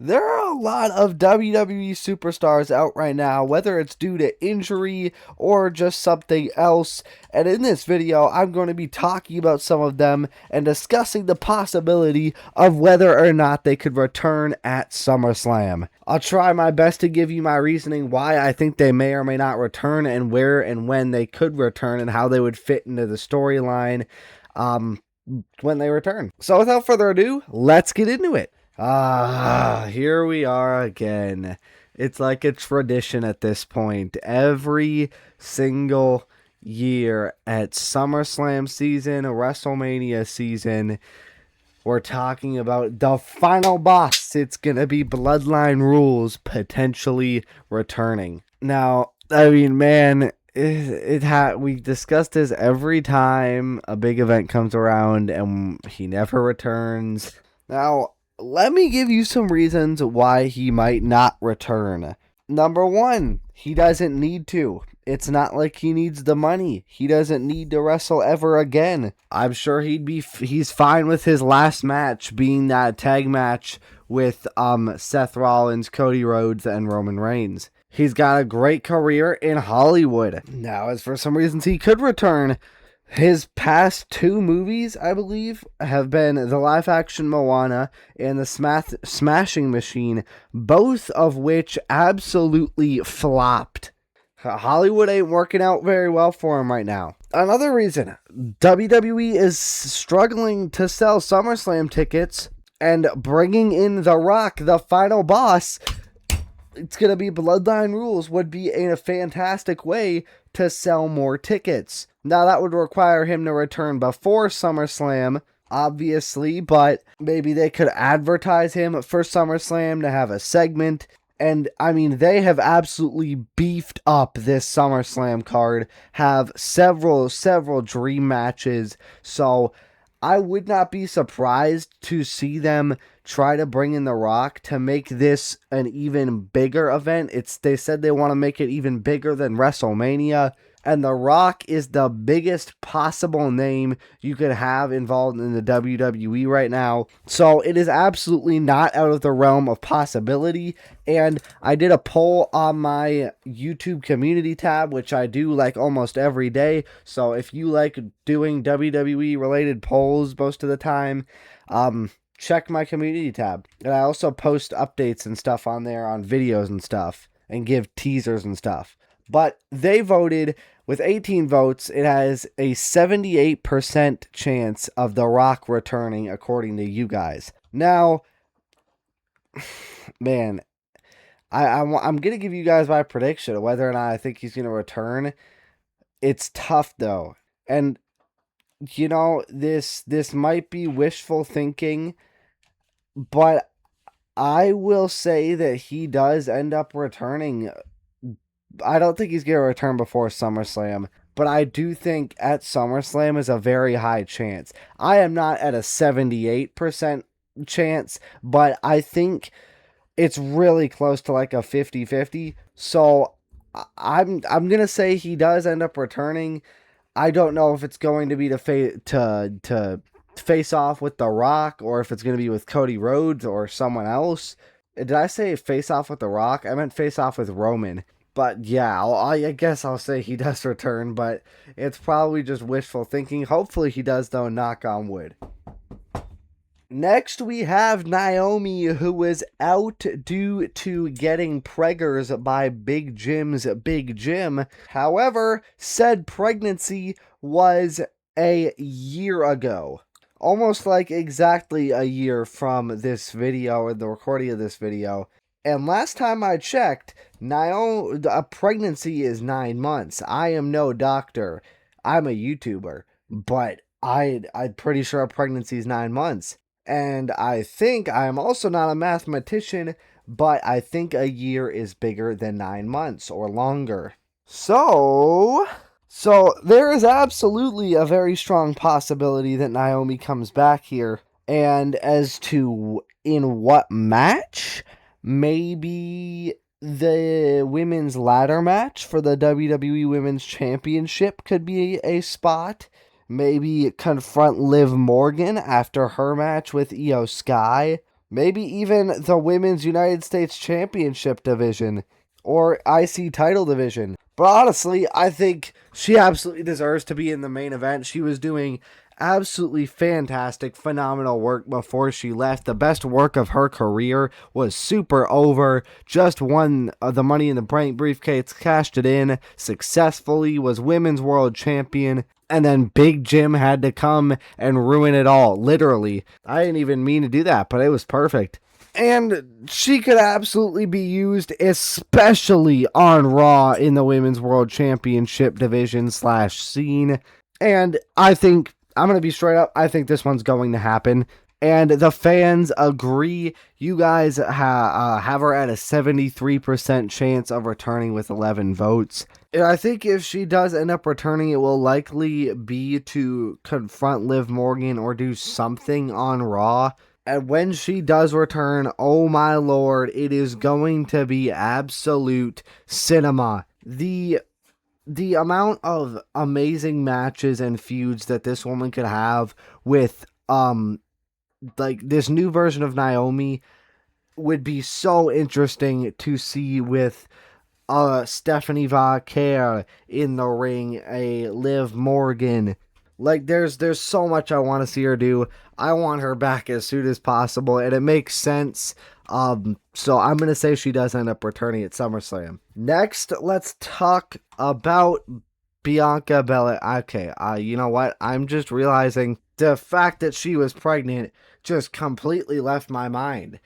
There are a lot of WWE superstars out right now, whether it's due to injury or just something else. And in this video, I'm going to be talking about some of them and discussing the possibility of whether or not they could return at SummerSlam. I'll try my best to give you my reasoning why I think they may or may not return, and where and when they could return, and how they would fit into the storyline when they return. So without further ado, let's get into it. Here we are again. It's like a tradition at this point. Every single year at SummerSlam season, WrestleMania season, we're talking about the final boss. It's gonna be Bloodline Rules potentially returning. Now, I mean, man, we discuss this every time a big event comes around, and he never returns. Now, let me give you some reasons why he might not return. Number one, he doesn't need to. It's not like he needs the money. He doesn't need to wrestle ever again. I'm sure he's fine with his last match being that tag match with Seth Rollins, Cody Rhodes, and Roman Reigns. He's got a great career in Hollywood. Now, as for some reasons he could return, his past two movies, I believe, have been the live-action Moana and the Smashing Machine, both of which absolutely flopped. Hollywood ain't working out very well for him right now. Another reason, WWE is struggling to sell SummerSlam tickets, and bringing in The Rock, the final boss, it's going to be Bloodline Rules, would be a fantastic way to sell more tickets. Now, that would require him to return before SummerSlam, obviously, but maybe they could advertise him for SummerSlam to have a segment. And, I mean, they have absolutely beefed up this SummerSlam card, have several dream matches, so I would not be surprised to see them try to bring in The Rock to make this an even bigger event. They said they want to make it even bigger than WrestleMania, and The Rock is the biggest possible name you could have involved in the WWE right now. So it is absolutely not out of the realm of possibility. And I did a poll on my YouTube community tab, which I do like almost every day. So if you like doing WWE related polls most of the time, check my community tab. And I also post updates and stuff on there on videos and stuff, and give teasers and stuff. But they voted with 18 votes. It has a 78% chance of The Rock returning, according to you guys. Now, man, I'm going to give you guys my prediction of whether or not I think he's going to return. It's tough, though. And, you know, this might be wishful thinking, but I will say that he does end up returning. I don't think he's going to return before SummerSlam, but I do think at SummerSlam is a very high chance. I am not at a 78% chance, but I think it's really close to like a 50-50. So I'm going to say he does end up returning. I don't know if it's going to be to face off with The Rock, or if it's going to be with Cody Rhodes or someone else. Did I say face off with The Rock? I meant face off with Roman. But yeah, I guess I'll say he does return, but it's probably just wishful thinking. Hopefully he does, though, knock on wood. Next, we have Naomi, who was out due to getting preggers by Big Jim's Big Jim. However, said pregnancy was a year ago. Almost like exactly a year from this video, or the recording of this video. And last time I checked, a pregnancy is 9 months. I am no doctor. I'm a YouTuber. But I'm pretty sure a pregnancy is 9 months. And I think I'm also not a mathematician, but I think a year is bigger than 9 months or longer. So there is absolutely a very strong possibility that Naomi comes back here. And as to in what match, maybe the women's ladder match for the WWE Women's Championship could be a spot. Maybe confront Liv Morgan after her match with Io Sky. maybe even the Women's United States Championship division or IC title division. But honestly, I think she absolutely deserves to be in the main event. She was doing absolutely fantastic, phenomenal work before she left. The best work of her career, was super over. Just won the Money in the Bank briefcase, cashed it in successfully, was Women's World Champion. And then Big Jim had to come and ruin it all, literally. I didn't even mean to do that, but it was perfect. And she could absolutely be used, especially on Raw in the Women's World Championship division / scene. And I think, I'm going to be straight up, I think this one's going to happen. And the fans agree. You guys have her at a 73% chance of returning with 11 votes. And I think if she does end up returning, it will likely be to confront Liv Morgan or do something on Raw. And when she does return, oh my lord, it is going to be absolute cinema. The amount of amazing matches and feuds that this woman could have with like this new version of Naomi would be so interesting to see with Stephanie Vaquer in the ring, a Liv Morgan. Like, there's so much I want to see her do. I want her back as soon as possible, and it makes sense. So I'm going to say she does end up returning at SummerSlam. Next, let's talk about Bianca Belair. Okay, you know what? I'm just realizing the fact that she was pregnant just completely left my mind.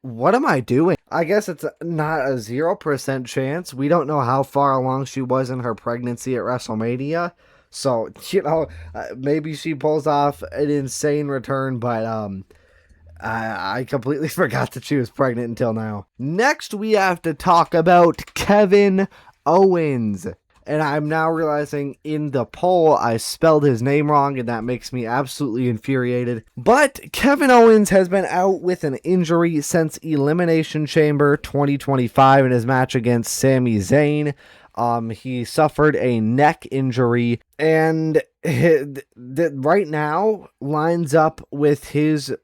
What am I doing? I guess it's not a 0% chance. We don't know how far along she was in her pregnancy at WrestleMania. So, you know, maybe she pulls off an insane return, but I completely forgot that she was pregnant until now. Next, we have to talk about Kevin Owens. And I'm now realizing in the poll I spelled his name wrong, and that makes me absolutely infuriated. But Kevin Owens has been out with an injury since Elimination Chamber 2025 in his match against Sami Zayn. He suffered a neck injury, and that right now lines up with his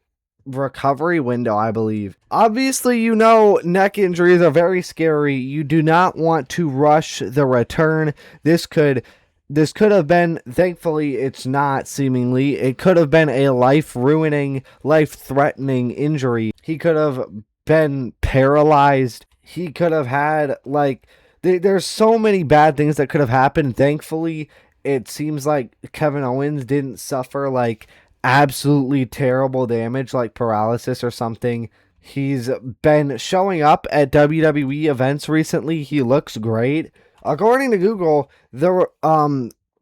recovery window, I believe. Obviously, you know, neck injuries are very scary. You do not want to rush the return. This could have been, thankfully it's not, seemingly. It could have been a life-ruining, life-threatening injury. He could have been paralyzed. He could have had, like, there's so many bad things that could have happened. Thankfully, it seems like Kevin Owens didn't suffer, like, absolutely terrible damage like paralysis or something. He's been showing up at WWE events recently. He looks great. According to Google, the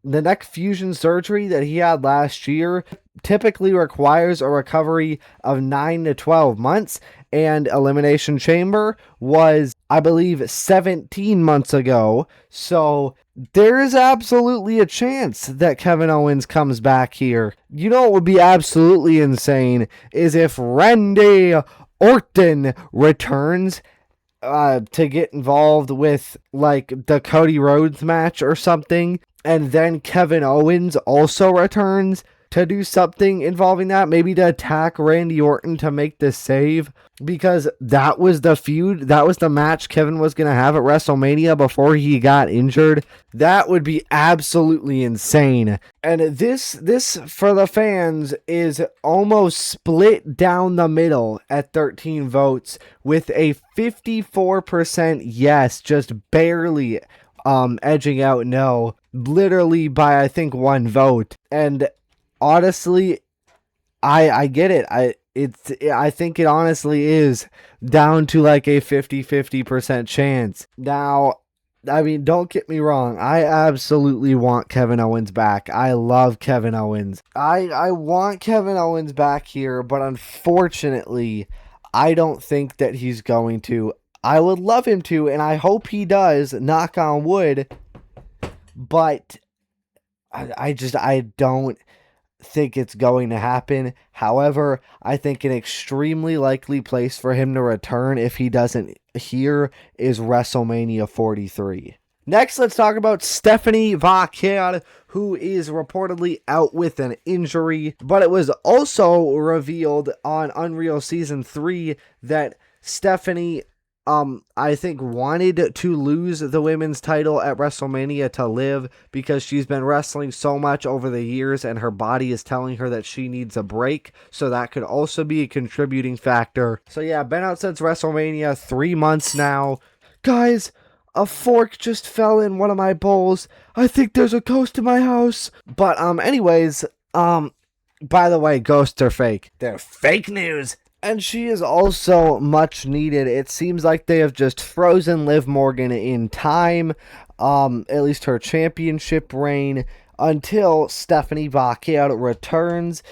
neck fusion surgery that he had last year typically requires a recovery of 9 to 12 months, and Elimination Chamber was, I believe, 17 months ago. So there is absolutely a chance that Kevin Owens comes back here. You know what would be absolutely insane is if Randy Orton returns to get involved with, like, the Cody Rhodes match or something, and then Kevin Owens also returns to do something involving that, maybe to attack Randy Orton to make the save, because that was the feud, that was the match Kevin was going to have at WrestleMania before he got injured. That would be absolutely insane. And this for the fans is almost split down the middle at 13 votes, with a 54% yes, just barely edging out no, literally by I think 1 vote. And honestly, I get it. I think it honestly is down to like a 50% chance. Now, I mean, don't get me wrong. I absolutely want Kevin Owens back. I love Kevin Owens. I want Kevin Owens back here, but unfortunately, I don't think that he's going to. I would love him to, and I hope he does, knock on wood, but I don't think it's going to happen. However, I think an extremely likely place for him to return if he doesn't here is WrestleMania 43. Next, let's talk about Stephanie Vaquer, who is reportedly out with an injury. But it was also revealed on Unreal Season 3 that Stephanie, I think, wanted to lose the women's title at WrestleMania to Liv because she's been wrestling so much over the years and her body is telling her that she needs a break. So that could also be a contributing factor. So yeah, been out since WrestleMania, 3 months now. Guys, a fork just fell in one of my bowls. I think there's a ghost in my house. But anyways, by the way, ghosts are fake. They're fake news. And she is also much needed. It seems like they have just frozen Liv Morgan in time, at least her championship reign, until Stephanie Vaquer returns.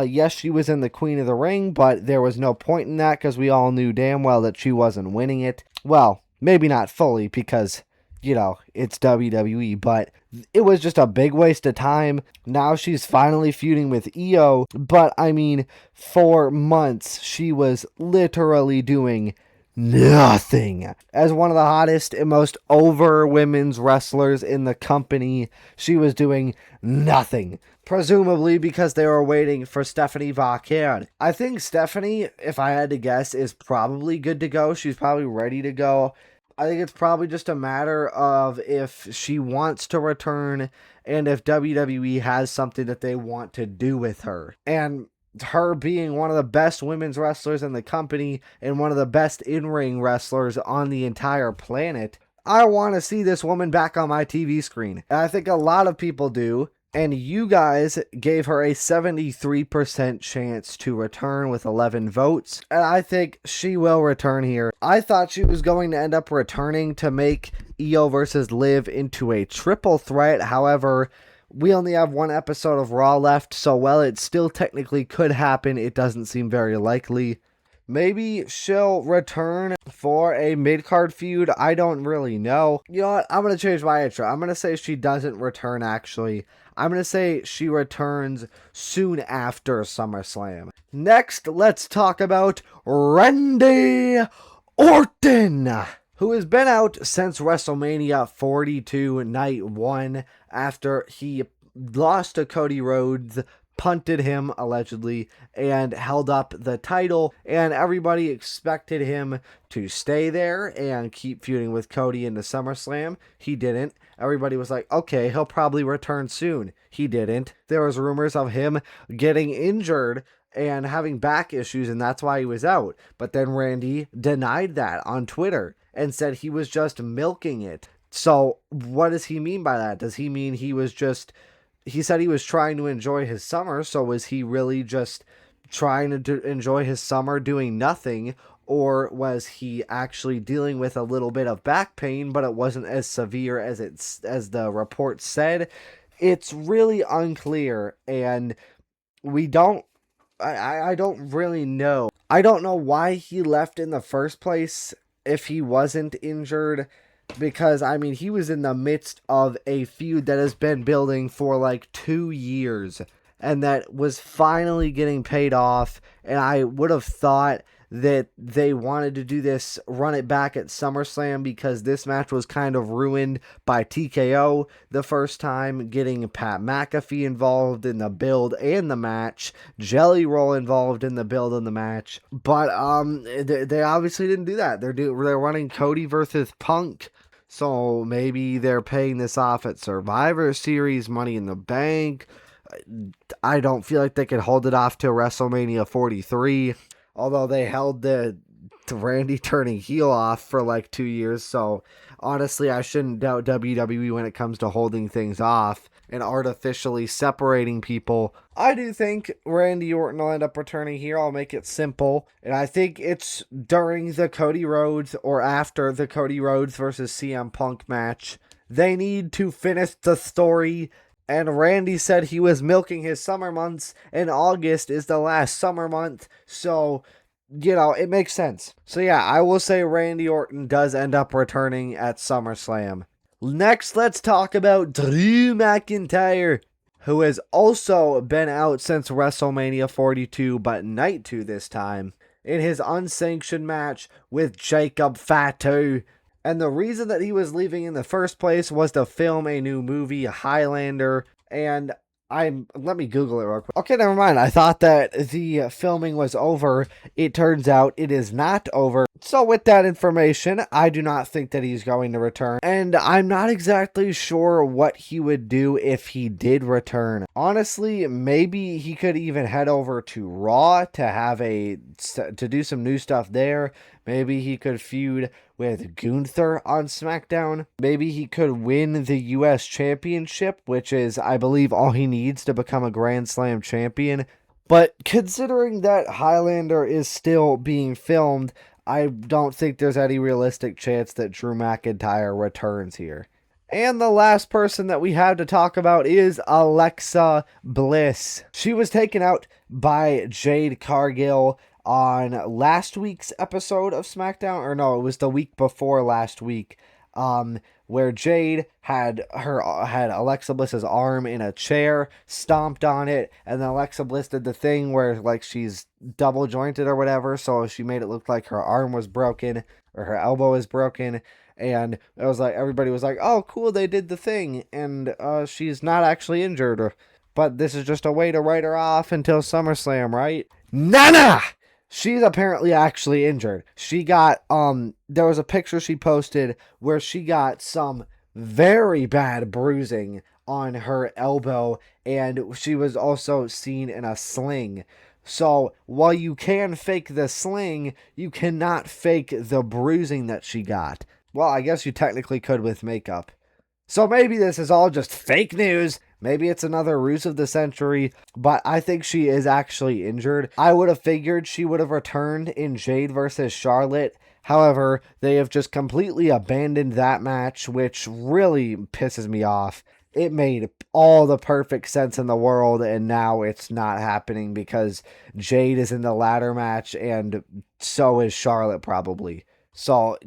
Yes, she was in the Queen of the Ring, but there was no point in that because we all knew damn well that she wasn't winning it. Well, maybe not fully because, you know, it's WWE, but it was just a big waste of time. Now she's finally feuding with Io, but I mean, for months she was literally doing nothing. As one of the hottest and most over women's wrestlers in the company, she was doing nothing. Presumably because they were waiting for Stephanie Vaquer. I think Stephanie, if I had to guess, is probably good to go. She's probably ready to go. I think it's probably just a matter of if she wants to return and if WWE has something that they want to do with her. And her being one of the best women's wrestlers in the company and one of the best in-ring wrestlers on the entire planet, I want to see this woman back on my TV screen. And I think a lot of people do. And you guys gave her a 73% chance to return with 11 votes. And I think she will return here. I thought she was going to end up returning to make Io versus Liv into a triple threat. However, we only have one episode of Raw left. So while it still technically could happen, it doesn't seem very likely. Maybe she'll return for a mid-card feud. I don't really know. You know what? I'm going to change my intro. I'm going to say she doesn't return, actually. I'm going to say she returns soon after SummerSlam. Next, let's talk about Randy Orton, who has been out since WrestleMania 42 Night 1 after he lost to Cody Rhodes, punted him, allegedly, and held up the title, and everybody expected him to stay there and keep feuding with Cody into SummerSlam. He didn't. Everybody was like, okay, he'll probably return soon. He didn't. There was rumors of him getting injured and having back issues, and that's why he was out. But then Randy denied that on Twitter and said he was just milking it. So what does he mean by that? Does he mean he was just... He said he was trying to enjoy his summer, so was he really just trying to enjoy his summer doing nothing, or was he actually dealing with a little bit of back pain, but it wasn't as severe as the report said? It's really unclear, and we don't... I don't really know. I don't know why he left in the first place if he wasn't injured. Because, I mean, he was in the midst of a feud that has been building for like 2 years. And that was finally getting paid off. And I would have thought that they wanted to do this, run it back at SummerSlam, because this match was kind of ruined by TKO the first time, getting Pat McAfee involved in the build and the match, Jelly Roll involved in the build and the match. But they obviously didn't do that. They're running Cody versus Punk. So maybe they're paying this off at Survivor Series, Money in the Bank. I don't feel like they could hold it off till WrestleMania 43. Although they held the Randy turning heel off for like 2 years. So honestly, I shouldn't doubt WWE when it comes to holding things off and artificially separating people. I do think Randy Orton will end up returning here. I'll make it simple. And I think it's during the Cody Rhodes or after the Cody Rhodes versus CM Punk match. They need to finish the story. And Randy said he was milking his summer months, and August is the last summer month. So, you know, it makes sense. So yeah, I will say Randy Orton does end up returning at SummerSlam. Next, let's talk about Drew McIntyre, who has also been out since WrestleMania 42, but Night 2 this time, in his unsanctioned match with Jacob Fatu. And the reason that he was leaving in the first place was to film a new movie, Highlander. And let me Google it real quick. Okay, never mind. I thought that the filming was over. It turns out it is not over. So with that information, I do not think that he's going to return. And I'm not exactly sure what he would do if he did return. Honestly, maybe he could even head over to Raw to do some new stuff there. Maybe he could feud with Gunther on SmackDown. Maybe he could win the U.S. Championship, which is, I believe, all he needs to become a Grand Slam champion. But considering that Highlander is still being filmed, I don't think there's any realistic chance that Drew McIntyre returns here. And the last person that we have to talk about is Alexa Bliss. She was taken out by Jade Cargill on last week's episode of SmackDown, or no, it was the week before last week, where Jade had Alexa Bliss's arm in a chair, stomped on it, and then Alexa Bliss did the thing where like she's double jointed or whatever, so she made it look like her arm was broken or her elbow is broken. And it was like, everybody was like, oh, cool, they did the thing, and she's not actually injured, but this is just a way to write her off until SummerSlam, right? Nana! She's apparently actually injured. She got, there was a picture she posted where she got some very bad bruising on her elbow, and she was also seen in a sling. So, while you can fake the sling, you cannot fake the bruising that she got. Well, I guess you technically could with makeup. So maybe this is all just fake news. Maybe it's another ruse of the century, but I think she is actually injured. I would have figured she would have returned in Jade versus Charlotte. However, they have just completely abandoned that match, which really pisses me off. It made all the perfect sense in the world, and now it's not happening because Jade is in the ladder match, and so is Charlotte probably. So,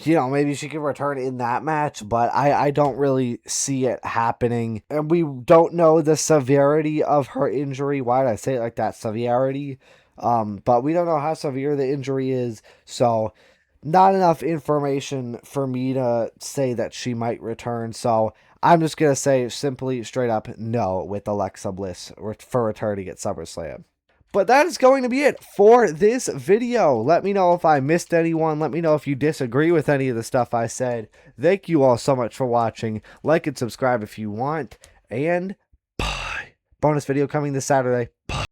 you know, maybe she could return in that match, but I don't really see it happening. And we don't know the severity of her injury. Why did I say it like that? Severity. But we don't know how severe the injury is. So, not enough information for me to say that she might return. So, I'm just going to say simply, straight up, no with Alexa Bliss for returning at SummerSlam. But that is going to be it for this video. Let me know if I missed anyone. Let me know if you disagree with any of the stuff I said. Thank you all so much for watching. Like and subscribe if you want. And bye. Bonus video coming this Saturday. Bye.